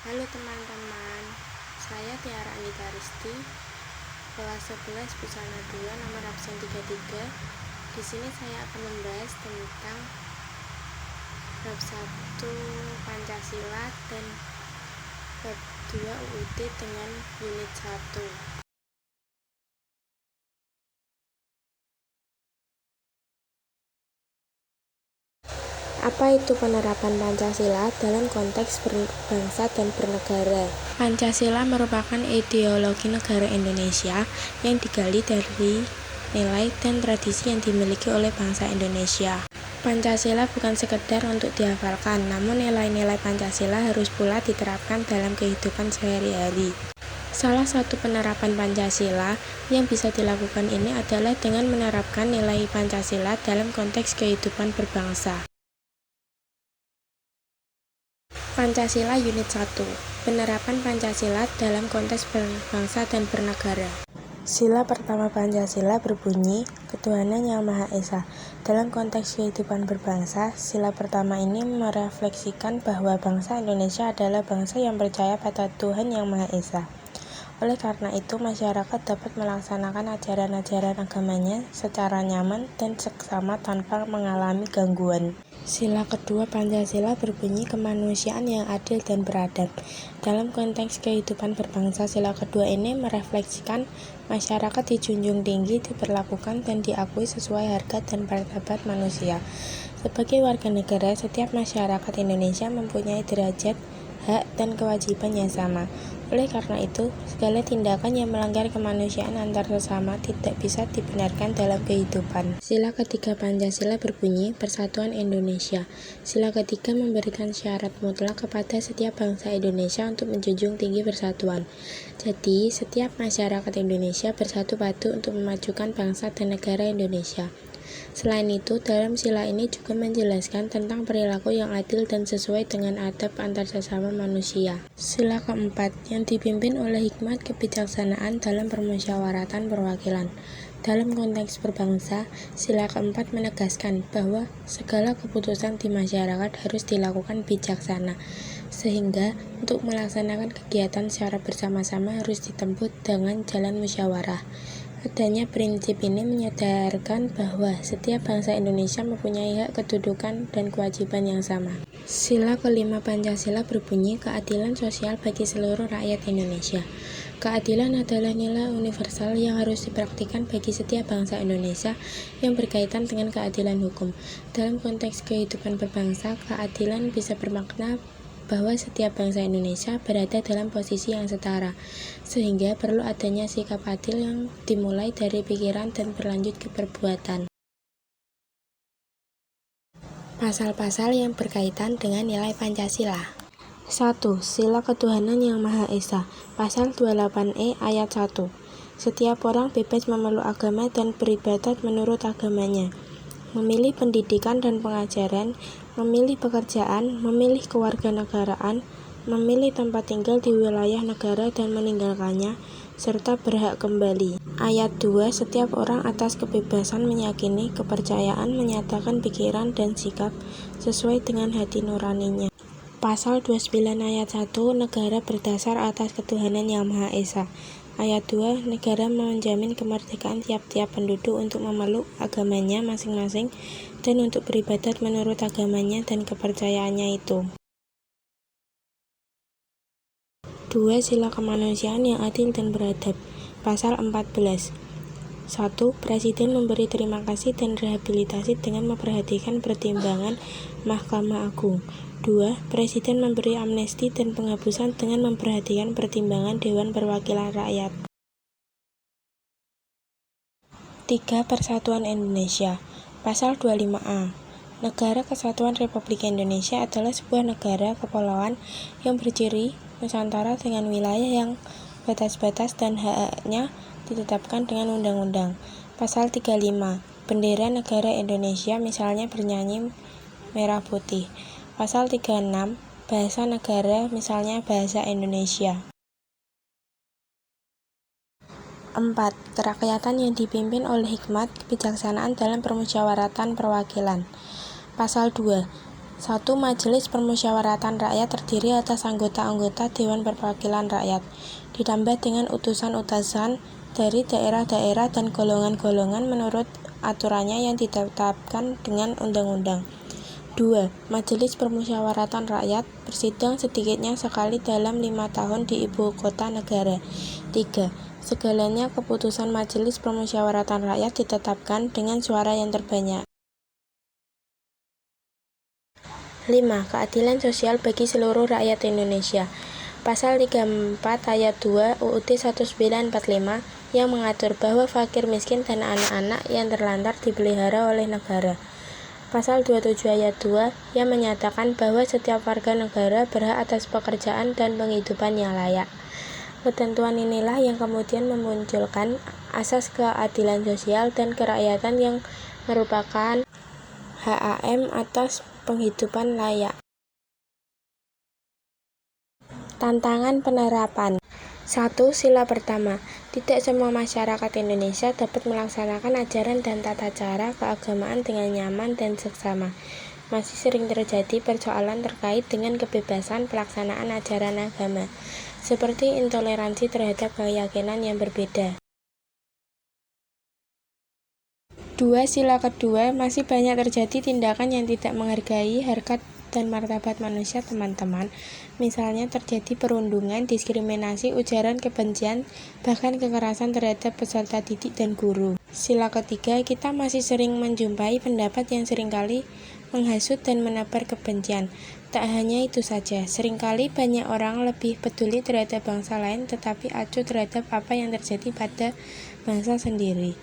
Halo teman-teman, saya Tiara Anita Risti, kelas 11 Pusana 2, nomor absen 33. Di sini saya akan membahas tentang bab 1 Pancasila dan bab 2 UUD dengan unit 1. Apa itu penerapan Pancasila dalam konteks berbangsa dan bernegara? Pancasila merupakan ideologi negara Indonesia yang digali dari nilai dan tradisi yang dimiliki oleh bangsa Indonesia. Pancasila bukan sekedar untuk dihafalkan, namun nilai-nilai Pancasila harus pula diterapkan dalam kehidupan sehari-hari. Salah satu penerapan Pancasila yang bisa dilakukan ini adalah dengan menerapkan nilai Pancasila dalam konteks kehidupan berbangsa. Pancasila Unit 1. Penerapan Pancasila dalam konteks berbangsa dan bernegara. Sila pertama Pancasila berbunyi, Ketuhanan Yang Maha Esa. Dalam konteks kehidupan berbangsa, sila pertama ini merefleksikan bahwa bangsa Indonesia adalah bangsa yang percaya pada Tuhan Yang Maha Esa. Oleh karena itu, masyarakat dapat melaksanakan ajaran-ajaran agamanya secara nyaman dan seksama tanpa mengalami gangguan. Sila kedua Pancasila berbunyi kemanusiaan yang adil dan beradab. Dalam konteks kehidupan berbangsa, sila kedua ini merefleksikan masyarakat dijunjung tinggi, diperlakukan dan diakui sesuai harga dan martabat manusia. Sebagai warga negara, setiap masyarakat Indonesia mempunyai derajat, hak, dan kewajiban yang sama. Oleh karena itu, segala tindakan yang melanggar kemanusiaan antar sesama tidak bisa dibenarkan dalam kehidupan. Sila ketiga Pancasila berbunyi Persatuan Indonesia. Sila ketiga memberikan syarat mutlak kepada setiap bangsa Indonesia untuk menjunjung tinggi persatuan. Jadi, setiap masyarakat Indonesia bersatu padu untuk memajukan bangsa dan negara Indonesia. Selain itu, dalam sila ini juga menjelaskan tentang perilaku yang adil dan sesuai dengan adab antar sesama manusia. Sila keempat, yang dipimpin oleh hikmat kebijaksanaan dalam permusyawaratan perwakilan. Dalam konteks berbangsa, sila keempat menegaskan bahwa segala keputusan di masyarakat harus dilakukan bijaksana, sehingga untuk melaksanakan kegiatan secara bersama-sama harus ditempuh dengan jalan musyawarah. Adanya prinsip ini menyadarkan bahwa setiap bangsa Indonesia mempunyai hak, kedudukan, dan kewajiban yang sama. Sila kelima Pancasila berbunyi keadilan sosial bagi seluruh rakyat Indonesia. Keadilan adalah nilai universal yang harus dipraktikkan bagi setiap bangsa Indonesia yang berkaitan dengan keadilan hukum. Dalam konteks kehidupan berbangsa, keadilan bisa bermakna bahwa setiap bangsa Indonesia berada dalam posisi yang setara, sehingga perlu adanya sikap adil yang dimulai dari pikiran dan berlanjut ke perbuatan. Pasal-pasal yang berkaitan dengan nilai Pancasila. 1. Sila Ketuhanan Yang Maha Esa. Pasal 28E ayat 1. Setiap orang bebas memeluk agama dan beribadat menurut agamanya, memilih pendidikan dan pengajaran, memilih pekerjaan, memilih kewarganegaraan, memilih tempat tinggal di wilayah negara dan meninggalkannya, serta berhak kembali. Ayat 2, setiap orang atas kebebasan meyakini, kepercayaan, menyatakan pikiran dan sikap sesuai dengan hati nuraninya. Pasal 29 ayat 1, negara berdasar atas ketuhanan Yang Maha Esa. Ayat 2, negara menjamin kemerdekaan tiap-tiap penduduk untuk memeluk agamanya masing-masing dan untuk beribadat menurut agamanya dan kepercayaannya itu. 2. Sila kemanusiaan yang adil dan beradab. Pasal 14. 1. Presiden memberi terima kasih dan rehabilitasi dengan memperhatikan pertimbangan Mahkamah Agung. 2. Presiden memberi amnesti dan penghapusan dengan memperhatikan pertimbangan Dewan Perwakilan Rakyat. 3. Persatuan Indonesia. Pasal 25A. Negara Kesatuan Republik Indonesia adalah sebuah negara kepulauan yang berciri Nusantara dengan wilayah yang batas-batas dan hak-haknya ditetapkan dengan undang-undang. Pasal 35. Bendera negara Indonesia misalnya bernyanyi merah putih. Pasal 36. Bahasa negara misalnya bahasa Indonesia. 4. Kerakyatan yang dipimpin oleh hikmat kebijaksanaan dalam permusyawaratan perwakilan. Pasal 2. 1. Majelis Permusyawaratan Rakyat terdiri atas anggota-anggota Dewan Perwakilan Rakyat, ditambah dengan utusan-utusan dari daerah-daerah dan golongan-golongan menurut aturannya yang ditetapkan dengan undang-undang. 2. Majelis Permusyawaratan Rakyat bersidang sedikitnya sekali dalam 5 tahun di ibu kota negara. 3. Segalanya keputusan Majelis Permusyawaratan Rakyat ditetapkan dengan suara yang terbanyak. 5. Keadilan sosial bagi seluruh rakyat Indonesia. Pasal 34 ayat 2 UUD 1945 yang mengatur bahwa fakir miskin dan anak-anak yang terlantar dipelihara oleh negara. Pasal 27 ayat 2 yang menyatakan bahwa setiap warga negara berhak atas pekerjaan dan penghidupan yang layak. Ketentuan inilah yang kemudian memunculkan asas keadilan sosial dan kerakyatan yang merupakan HAM atas penghidupan layak. Tantangan penerapan. 1. Sila pertama. Tidak semua masyarakat Indonesia dapat melaksanakan ajaran dan tata cara keagamaan dengan nyaman dan seksama. Masih sering terjadi persoalan terkait dengan kebebasan pelaksanaan ajaran agama, seperti intoleransi terhadap keyakinan yang berbeda. 2. Sila kedua, masih banyak terjadi tindakan yang tidak menghargai harkat dan martabat manusia teman-teman. Misalnya terjadi perundungan, diskriminasi, ujaran kebencian, bahkan kekerasan terhadap peserta didik dan guru. Sila ketiga, kita masih sering menjumpai pendapat yang seringkali menghasut dan menebar kebencian. Tak hanya itu saja, seringkali banyak orang lebih peduli terhadap bangsa lain tetapi acuh terhadap apa yang terjadi pada bangsa sendiri.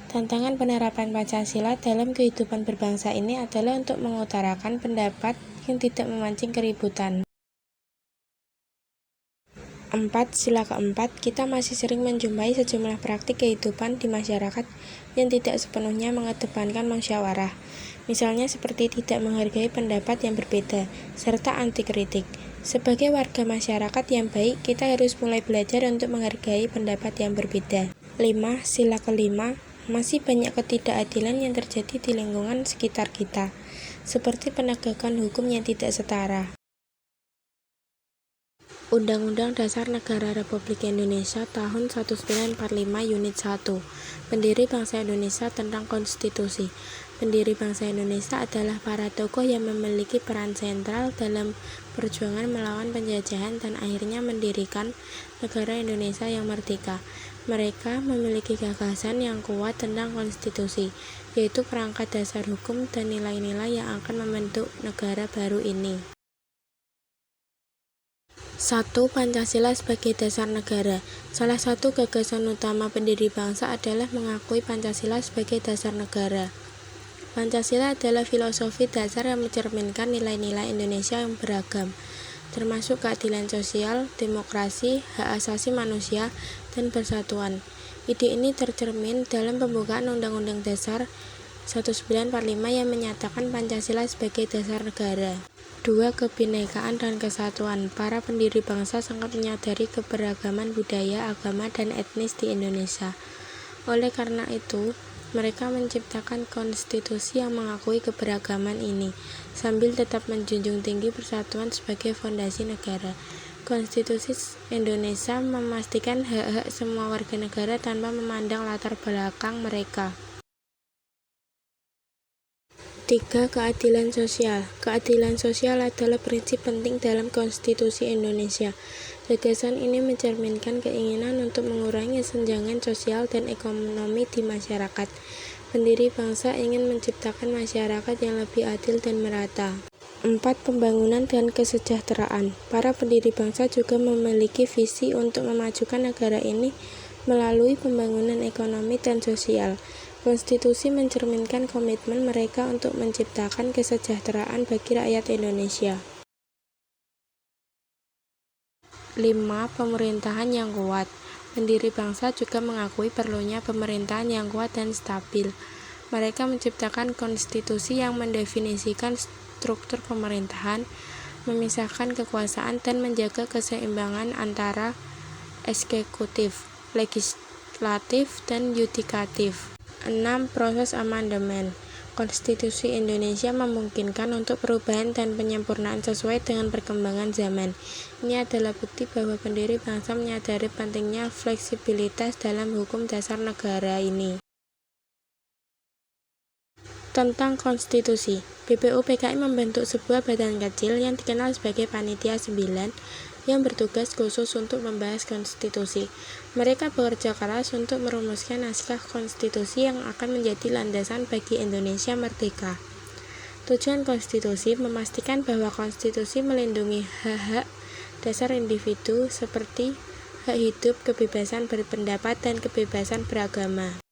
Tantangan penerapan Pancasila dalam kehidupan berbangsa ini adalah untuk mengutarakan pendapat yang tidak memancing keributan. 4. Sila keempat, kita masih sering menjumpai sejumlah praktik kehidupan di masyarakat yang tidak sepenuhnya mengedepankan musyawarah. Misalnya seperti tidak menghargai pendapat yang berbeda, serta anti kritik. Sebagai warga masyarakat yang baik, kita harus mulai belajar untuk menghargai pendapat yang berbeda. 5. Sila kelima, masih banyak ketidakadilan yang terjadi di lingkungan sekitar kita, seperti penegakan hukum yang tidak setara. Undang-Undang Dasar Negara Republik Indonesia tahun 1945 Unit 1. Pendiri Bangsa Indonesia tentang Konstitusi. Pendiri bangsa Indonesia adalah para tokoh yang memiliki peran sentral dalam perjuangan melawan penjajahan dan akhirnya mendirikan negara Indonesia yang merdeka. Mereka memiliki gagasan yang kuat tentang konstitusi, yaitu perangkat dasar hukum dan nilai-nilai yang akan membentuk negara baru ini. 1. Pancasila sebagai dasar negara. Salah satu gagasan utama pendiri bangsa adalah mengakui Pancasila sebagai dasar negara. Pancasila adalah filosofi dasar yang mencerminkan nilai-nilai Indonesia yang beragam, termasuk keadilan sosial, demokrasi, hak asasi manusia, dan persatuan. Ide ini tercermin dalam pembukaan Undang-Undang Dasar 1945 yang menyatakan Pancasila sebagai dasar negara. 2. Kebinekaan dan kesatuan. Para pendiri bangsa sangat menyadari keberagaman budaya, agama, dan etnis di Indonesia. Oleh karena itu, mereka menciptakan konstitusi yang mengakui keberagaman ini, sambil tetap menjunjung tinggi persatuan sebagai fondasi negara. Konstitusi Indonesia memastikan hak-hak semua warga negara tanpa memandang latar belakang mereka. 3. Keadilan sosial. Keadilan sosial adalah prinsip penting dalam konstitusi Indonesia. Gagasan ini mencerminkan keinginan untuk mengurangi kesenjangan sosial dan ekonomi di masyarakat. Pendiri bangsa ingin menciptakan masyarakat yang lebih adil dan merata. 4. Pembangunan dan kesejahteraan. Para pendiri bangsa juga memiliki visi untuk memajukan negara ini melalui pembangunan ekonomi dan sosial. Konstitusi mencerminkan komitmen mereka untuk menciptakan kesejahteraan bagi rakyat Indonesia. 5. Pemerintahan yang kuat. Pendiri bangsa juga mengakui perlunya pemerintahan yang kuat dan stabil. Mereka menciptakan konstitusi yang mendefinisikan struktur pemerintahan, memisahkan kekuasaan, dan menjaga keseimbangan antara eksekutif, legislatif, dan yudikatif. 6. Proses amandemen. Konstitusi Indonesia memungkinkan untuk perubahan dan penyempurnaan sesuai dengan perkembangan zaman. Ini adalah bukti bahwa pendiri bangsa menyadari pentingnya fleksibilitas dalam hukum dasar negara ini. Tentang konstitusi, BPUPKI membentuk sebuah badan kecil yang dikenal sebagai Panitia 9 yang bertugas khusus untuk membahas konstitusi. Mereka bekerja keras untuk merumuskan naskah konstitusi yang akan menjadi landasan bagi Indonesia merdeka. Tujuan konstitusi memastikan bahwa konstitusi melindungi hak-hak dasar individu seperti hak hidup, kebebasan berpendapat, dan kebebasan beragama.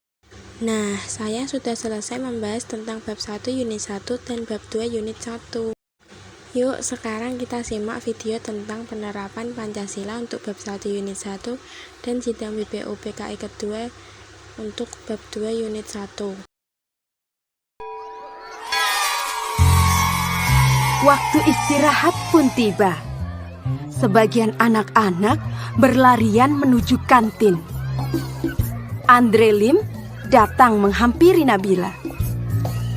Nah, saya sudah selesai membahas tentang bab 1 unit 1 dan bab 2 unit 1. Yuk, sekarang kita simak video tentang penerapan Pancasila untuk bab 1 unit 1 dan sidang BPUPKI kedua untuk bab 2 unit 1. Waktu istirahat pun tiba. Sebagian anak-anak berlarian menuju kantin. Andre Lim datang menghampiri Nabila.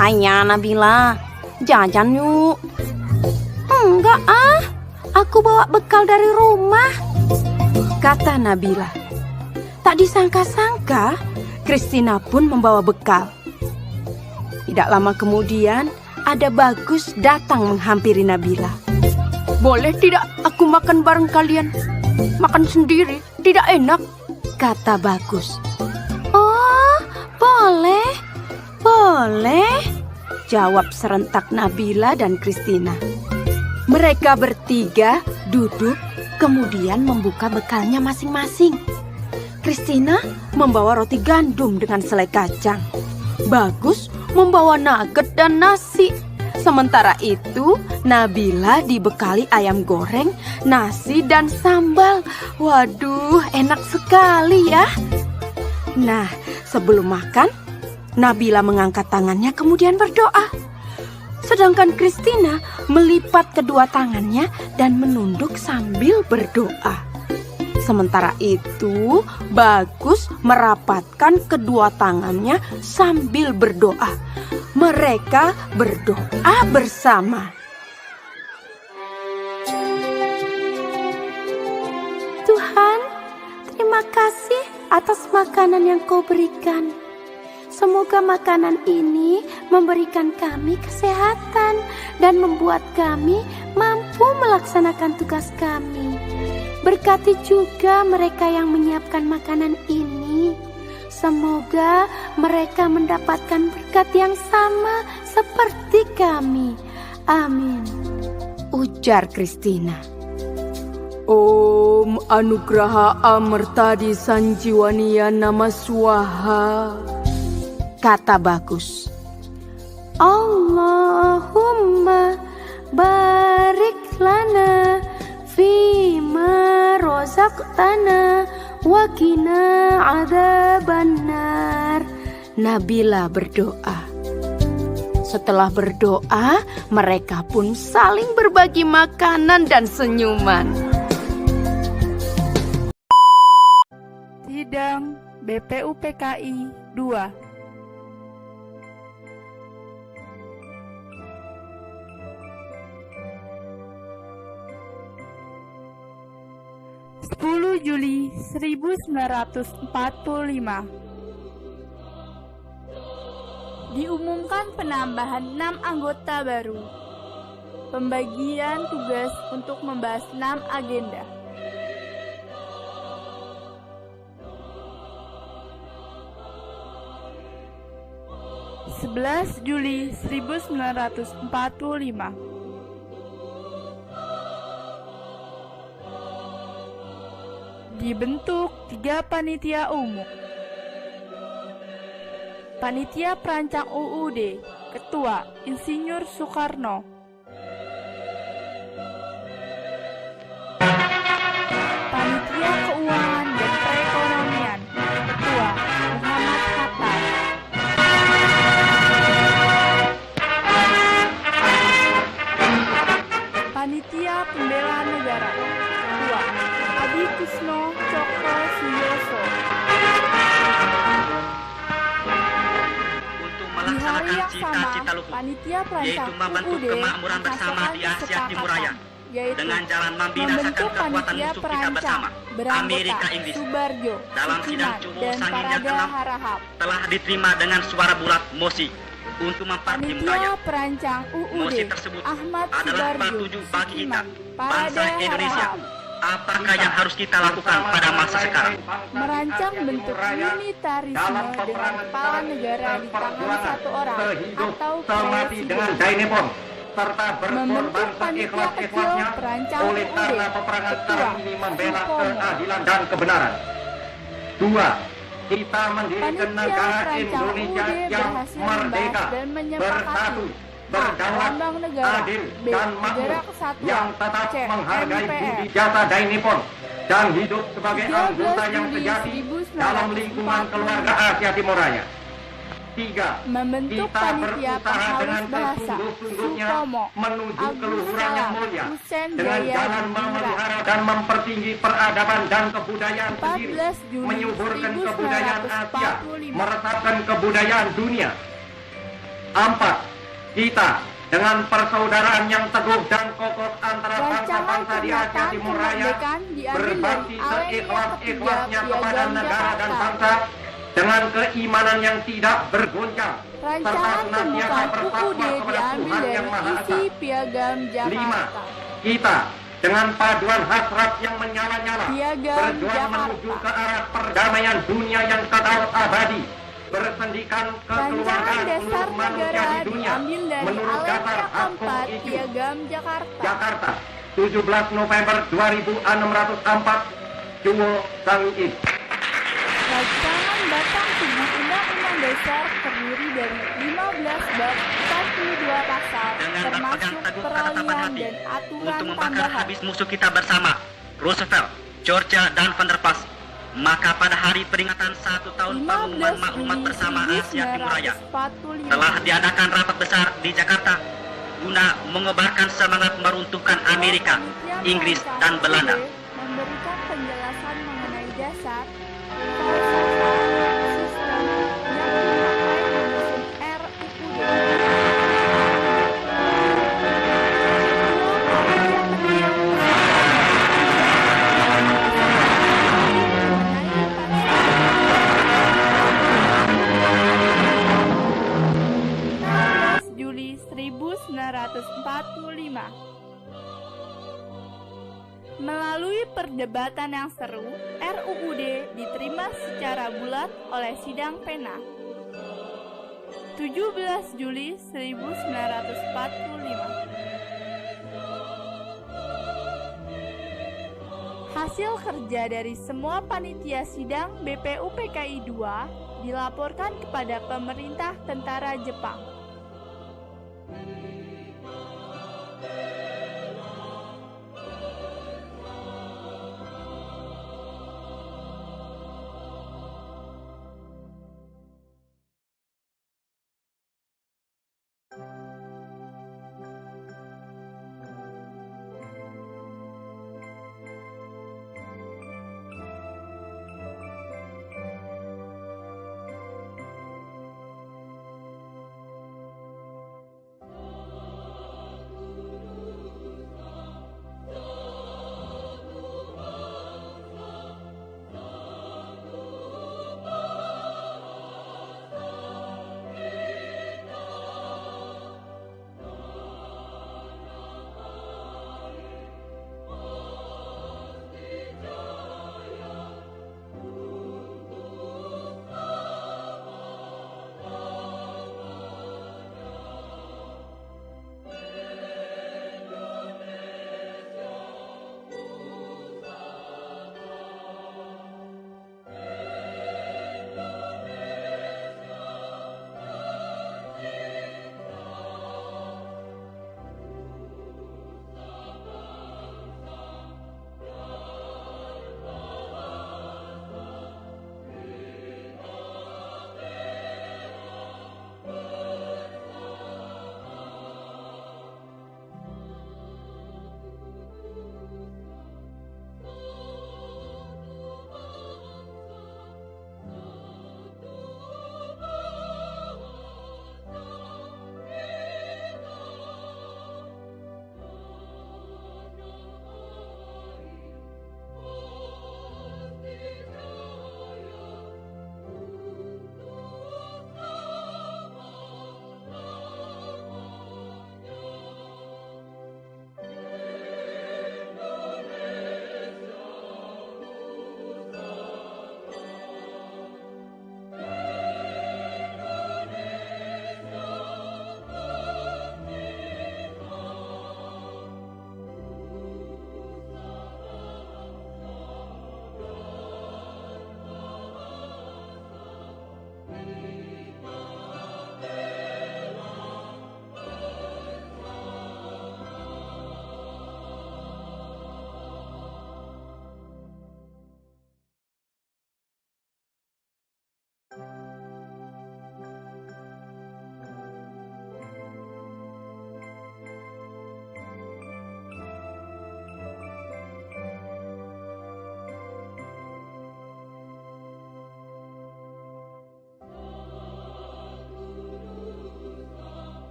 "Hanya Nabila, jajan yuk." "Enggak aku bawa bekal dari rumah," kata Nabila. Tak disangka-sangka, Christina pun membawa bekal. Tidak lama kemudian, ada Bagus datang menghampiri Nabila. "Boleh tidak aku makan bareng kalian? Makan sendiri tidak enak," kata Bagus. "Oh, boleh, boleh," jawab serentak Nabila dan Christina. Mereka bertiga duduk, kemudian membuka bekalnya masing-masing. Christina membawa roti gandum dengan selai kacang. Bagus membawa nugget dan nasi. Sementara itu, Nabila dibekali ayam goreng, nasi, dan sambal. Waduh, enak sekali ya. Nah, sebelum makan, Nabila mengangkat tangannya kemudian berdoa. Sedangkan Christina melipat kedua tangannya dan menunduk sambil berdoa. Sementara itu, Bagus merapatkan kedua tangannya sambil berdoa. Mereka berdoa bersama. "Tuhan, terima kasih atas makanan yang Kau berikan. Semoga makanan ini memberikan kami kesehatan dan membuat kami mampu melaksanakan tugas kami. Berkati juga mereka yang menyiapkan makanan ini. Semoga mereka mendapatkan berkat yang sama seperti kami. Amin," ujar Christina. "Om Anugraha Amertadi Sanjiwaniya Nama Swaha," kata Bagus. "Allahumma barik lana fima rozaqtana wa qina adzabannar." Nabila berdoa. Setelah berdoa, mereka pun saling berbagi makanan dan senyuman. Sidang BPUPKI 2. Juli 1945 diumumkan penambahan 6 anggota baru. Pembagian tugas untuk membahas 6 agenda. Juli 1945 dibentuk 3 panitia umum. Panitia Perancang UUD, Ketua Insinyur Soekarno. Panitia Keuangan dan Perekonomian, Ketua Muhammad Hatta. Panitia Pembelaan Negara, Ketua Adi Kusno Cokro Suyoso. Untuk melaksanakan hari yang sama, cita-cita luhur, panitia perancang yaitu membentuk UUD kemakmuran bersama di Asia Timur Raya, yaitu dengan jalan membinasakan membentuk kekuatan panitia musuh kita perancang bersama, beranggota Amerika Inggris. Subarjo, Dalam sidang Sukiman, Cubo dan Sangin yang Parada ke-6 Harahap. telah diterima dengan suara bulat mosi untuk mempartim Panitia raya. perancang UUD Mosi tersebut Ahmad adalah Subarjo, petunjuk bagi kita, Sukiman, bangsa Parada Indonesia. Harahap. Apakah yang harus kita lakukan pada masa sekarang? Merancang bentuk unitarisme dengan kepala negara di tangan satu orang atau semati dengan presiden. Dainipon serta Membentuk berkorban panitia kecil seikhlas-ikhlasnya perancang oleh UUD. karena peperangan Ketua, sekarang ini membela Supomo. keadilan dan kebenaran. 2. Kita mendirikan Panitia negara perancang Indonesia UUD yang berhasil merdeka, membahas dan menyepakati bersatu, berdaulat, Lambang negara, adil, B. dan Negara makmur, Kesatuan, yang tetap C. menghargai MPR. budi jasa Dainipon dan hidup sebagai 13 anggota yang Juli sejati 1945. dalam lingkungan keluarga Asia Timur Raya. 3. Membentuk Kita panitia berusaha penghalus dengan bahasa sesungguh-sungguhnya Supomo, menuju Agus keluhuran yang Salam, mulia Hussein dengan Jaya jalan Diningrat. memelihara dan mempertinggi peradaban dan kebudayaan 14 sendiri, Juli menyuburkan kebudayaan Asia, 1945. meresapkan kebudayaan dunia. 4. Kita dengan persaudaraan yang teguh dan kokoh antara Rancangan bangsa-bangsa di Asia pernyataan Timur Raya kemerdekaan diambil berbakti dari Alenia seikhlas-ikhlasnya ketiga kepada Piagam negara dan Jakarta. bangsa dengan keimanan yang tidak bergoncang serta Rancangan senantiasa pembukaan bertakwa UUD kepada diambil Tuhan dari yang Maha Esa. isi Piagam 5. Jakarta. Kita dengan paduan hasrat yang menyala-nyala Piagam berjuang Jakarta. menuju ke arah perdamaian dunia yang kekal abadi, bersendikan Rancangan kekeluargaan dasar seluruh manusia negara di dunia diambil dari menurut dasar Alenia hak keempat pokok itu. Piagam Jakarta. Jakarta, 17 November 2604, Cuwo Sangin. Rancangan batang tubuh Undang-Undang Dasar terdiri dari 15 bab 42 pasal, Dengan termasuk berpegang teguh ketetapan peralihan hati dan aturan untuk membakar tambahan. habis musuh kita bersama, Roosevelt, Georgia, dan Van der Pas, maka pada hari peringatan 1 tahun 15 pengumuman maklumat Juli bersama Asia Timur Raya 1945. telah diadakan rapat besar di Jakarta guna mengobarkan semangat meruntuhkan Amerika, Inggris, dan Belanda. Memberikan penjelasan mengenai dasar, falsafah, sistem yang dipakai menyusun RUU. Juli 1945. Melalui perdebatan yang seru, RUUD diterima secara bulat oleh sidang pena. 17 Juli 1945. Hasil kerja dari semua panitia sidang BPUPKI II dilaporkan kepada pemerintah tentara Jepang.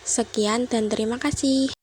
Sekian dan terima kasih.